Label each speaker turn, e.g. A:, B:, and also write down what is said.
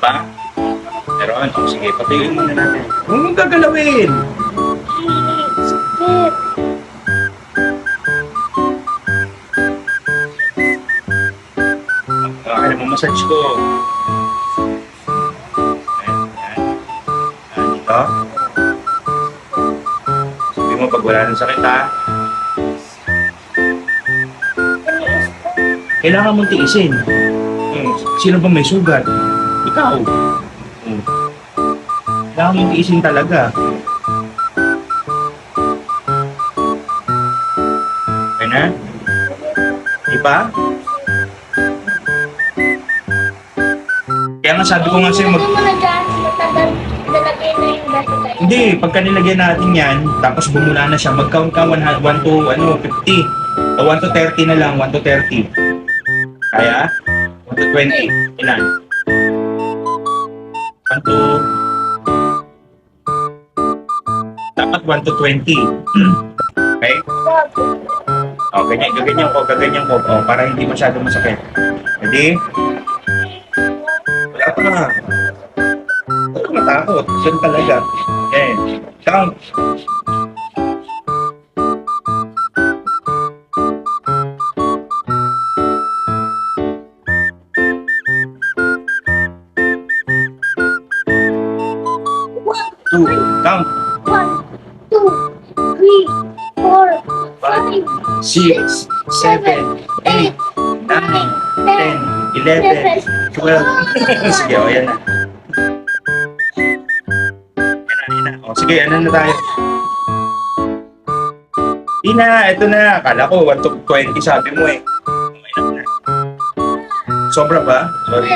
A: pa? Meron. O, sige, patuyuin muna natin. Huwag mong gagalawin.
B: Sakit.
A: Kaya mamasage ko. Ayan, ayan. Ayan, dito. Sabi mo pag wala ng sakit, ha? Kailangan mong tiisin. Sino ba may sugat? Ikaw. Kailangan mong tiisin talaga. Okay na? Di ba? Kaya nga sabi ko nga sa'yo,
B: Hindi mo na dyan, matagal, nalagay na yung dati tayo.
A: hindi, pagka nilagyan natin yan, tapos bumula na siya, mag-count ka 1 to 50. O 1 to 30 na lang, 1 to 30. Kaya? 1 to 20. Ilan? 1 to... Dapat 1 to 20. Okay? O, gaganyan ko. O, para hindi masyado masakit. Ready? Wala pa na. Huwag kang matakot. Diyan talaga. Okay. Count. Two. Count.
B: 1, 2, 3, 4, 5,
A: 6, 7, 8, 9, 10, 11, 12. Sige, o, yan na. Yan na. O, sige, ano na tayo? Ito na. Akala ko, 1 to 20 sabi mo eh. Okay na. Sobra ba? Sorry.